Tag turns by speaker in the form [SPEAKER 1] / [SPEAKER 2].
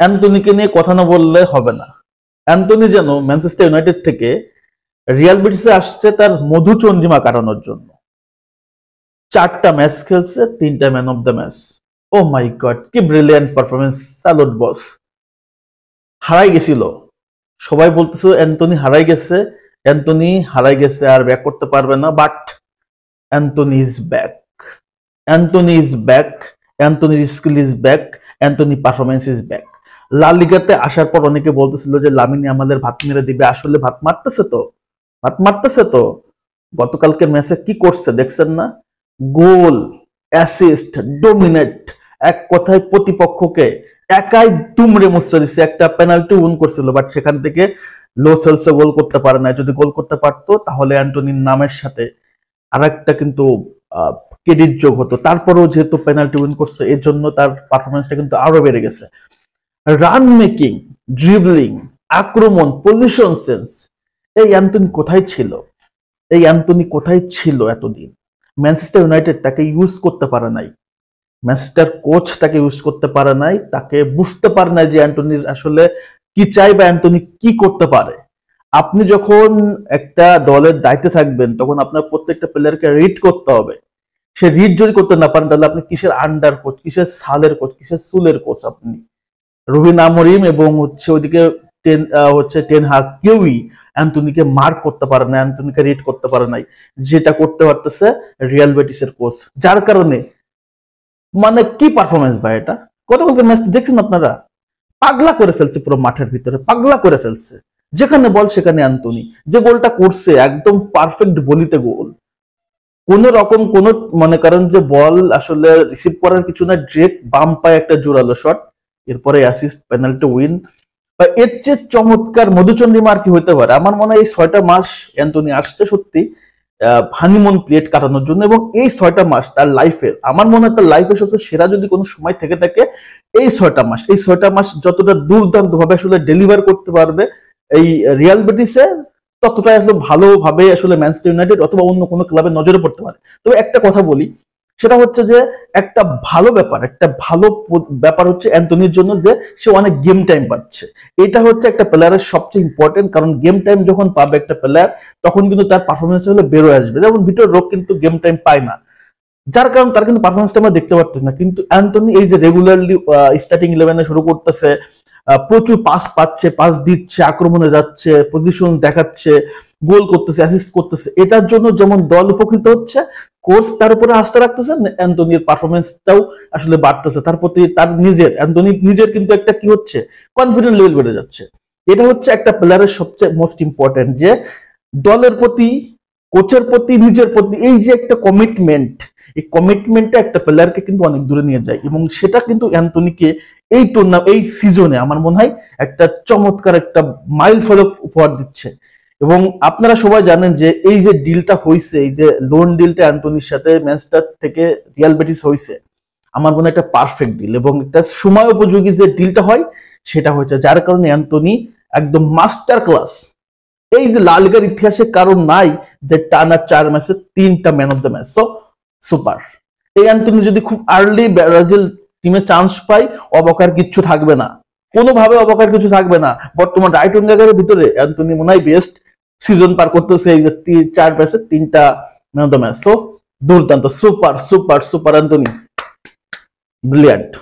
[SPEAKER 1] অ্যান্টনিকে নিয়ে কথা না বললে হবে না। অ্যান্টনি যেন ম্যানচেস্টার ইউনাইটেড থেকে রিয়াল বেটিসে আসছে তার মধুচন্দ্রিমা কাটানোর জন্য। 4টা ম্যাচ খেলছে, 3টা man of the match. Oh my god, কি ব্রিলিয়ান্ট পারফরমেন্স! Salute boss. হারাই গেছিল, সবাই বলতেছে অ্যান্টনি হারাই গেছে, অ্যান্টনি হারাই গেছে আর ব্যাক করতে পারবে না, but Antony is back. Antony is back, অ্যান্টনির skill is back, Antony performance is back. লা লিগাতে আসার পর অনেকে বলতেছিল যে লামিনী আমাদের ভাত মেরে দিবে, আসলে ভাত মারতেছে তো, ভাত মারতেছে তো। গতকালকের ম্যাচে কি করছে দেখছেন না? গোল, অ্যাসিস্ট, ডোমিনেট, এক কথায় প্রতিপক্ষকে একাই দুমড়ে মুচড়ে দিচ্ছে। একটা পেনাল্টি উইন করছিল, বাট সেখান থেকে লো সেলসে গোল করতে পারে না। যদি গোল করতে পারতো তাহলে অ্যান্টনির নামের সাথে আরেকটা কিন্তু ক্রেডিট যোগ হতো। তারপরেও যেহেতু পেনাল্টি উইন করছে, এর জন্য তার পারফরমেন্সটা কিন্তু আরো বেড়ে গেছে। রান মেকিং, ড্রিবলিং, আক্রমণ, পজিশন সেন্স, এই অ্যান্টনি কোথায় ছিল? এই অ্যান্টনি কোথায় ছিল এতদিন? ম্যানচেস্টার ইউনাইটেড তাকে ইউজ করতে পারে নাই, ম্যানচেস্টার কোচ তাকে ইউজ করতে পারে নাই, তাকে বুঝতে পারে নাই যে অ্যান্টনির আসলে কি চাই বা অ্যান্টনি কি করতে পারে। আপনি যখন একটা দলের দায়িত্বে থাকবেন তখন আপনার প্রত্যেকটা প্লেয়ারকে রিড করতে হবে। সে রিড যদি করতে না পারেন তাহলে আপনি কিসের আন্ডার কোচ, কিসের সালের কোচ, কিসের সুলের কোচ আপনি? রুবিন আমরিম এবং ওইদিকে টেন হাগ কেউই অ্যান্টনিকে মার্ক করতে পারে না, অ্যান্টনিকে রিড করতে পারে নাই, যেটা করতে পারতেছে রিয়াল বেটিসের কোচ। যার কারণে মানে কি পারফরমেন্স ভাই এটা! গতকালকে ম্যাচ দেখছেন আপনারা? পাগলা করে ফেলছে, পুরো মাঠের ভিতরে পাগলা করে ফেলছে। যেখানে বল সেখানে অ্যান্টনি। যে গোলটা করছে একদম পারফেক্ট বলিতে গোল, কোন রকম কোন মনে করেন যে বল আসলে রিসিভ করার কিছু না, ডিরেক্ট বাম পায়ে একটা জোরালো শট, এরপরে অ্যাসিস্ট, পেনাল্টি উইন। বা এর চেয়ে চমৎকার মধুচন্দ্রিমা আর কি হইতে পারে? আমার মনে হয় এই 6টা মাস অ্যান্টনি আসছে সত্যি হানিমুন পিরিয়ড কাটানোর জন্য, এবং এই 6টা মাস তার লাইফের, আমার মনে হয় তার লাইফের সবচেয়ে সেরা যদি কোনো সময় থেকে থাকে এই 6টা মাস। এই 6টা মাস যতটা দুর্দান্ত ভাবে আসলে ডেলিভার করতে পারবে এই রিয়াল বেটিসে, ততটাই আসলে ভালোভাবে আসলে ম্যানচেস্টার ইউনাইটেড অথবা অন্য কোনো ক্লাবের নজরে পড়তে পারে। তবে একটা কথা বলি, সেটা হচ্ছে যে একটা ভালো ব্যাপার, একটা ভালো ব্যাপার হচ্ছে অ্যান্টনির জন্য যে সে অনেক গেম টাইম পাচ্ছে। এটা হচ্ছে একটা প্লেয়ারের সবচেয়ে ইম্পর্টেন্ট, কারণ গেম টাইম যখন পাবে একটা প্লেয়ার তখন কিন্তু তার পারফরমেন্স হলে বেরোয় আসবে। যেমন ভিতর রোগ কিন্তু গেম টাইম পায় না, যার কারণে তার কিন্তু পারফরমেন্সটা আমরা দেখতে পারতেছি না। কিন্তু অ্যান্টনি এই যে রেগুলারলি স্টার্টিং 11-এ শুরু করতেছে, প্রচুর পাস পাচ্ছে, পাস দিচ্ছে, আক্রমণে যাচ্ছে, পজিশন দেখাচ্ছে, গোল করতেছে, অ্যাসিস্ট করতেছে, এটার জন্য যেমন দল উপকৃত হচ্ছে, কোচ তার উপরে আস্থা রাখতেছে, অ্যান্টনির পারফরমেন্সটাও আসলে বাড়তেছে, তার প্রতি তার নিজের অ্যান্টনি নিজের কিন্তু একটা কি হচ্ছে, কনফিডেন্ট লেভেল বেড়ে যাচ্ছে। এটা হচ্ছে একটা প্লেয়ারের সবচেয়ে মোস্ট ইম্পর্টেন্ট, যে দলের প্রতি, কোচের প্রতি, নিজের প্রতি এই যে একটা কমিটমেন্ট, এই কমিটমেন্টটা একটা প্লেয়ারকে কিন্তু অনেক দূরে নিয়ে যায়, এবং সেটা কিন্তু অ্যান্টনিকে এই টুর্নামেন্ট, এই সিজনে আমার মনে হয় একটা চমৎকার একটা মাইল ফলক উপহার দিচ্ছে। এবং আপনারা সবাই জানেন যে এই যে ডিলটা হয়েছে, এই যে লোন ডিলটা অ্যান্টনির সাথে ম্যানচেস্টার থেকে রিয়াল বেটিস হয়েছে, আমার মনে হয় একটা পারফেক্ট ডিল, এবং একটা সময় উপযোগী যে ডিলটা হয় সেটা হয়েছে, যার কারণে অ্যান্টনি একদম মাস্টার ক্লাস। এই যে লা লিগার ইতিহাসে কারণ নাই যে টানা 4 ম্যাচে 3টা man of the match. So super. এই অ্যান্টনি যদি খুব আর্লি ব্রাজিল টিমে চান্স পায়, অবকার কিচ্ছু থাকবে না, কোনোভাবে অবকার কিছু থাকবে না। বর্তমান রাইট উইঙ্গারের ভিতরে অ্যান্টনি মনে হয় বেস্ট সিজন পার করতেছে, এই যে 4 ম্যাচে 3টা man of the match. So দুর্দান্ত, super super super Antony, brilliant.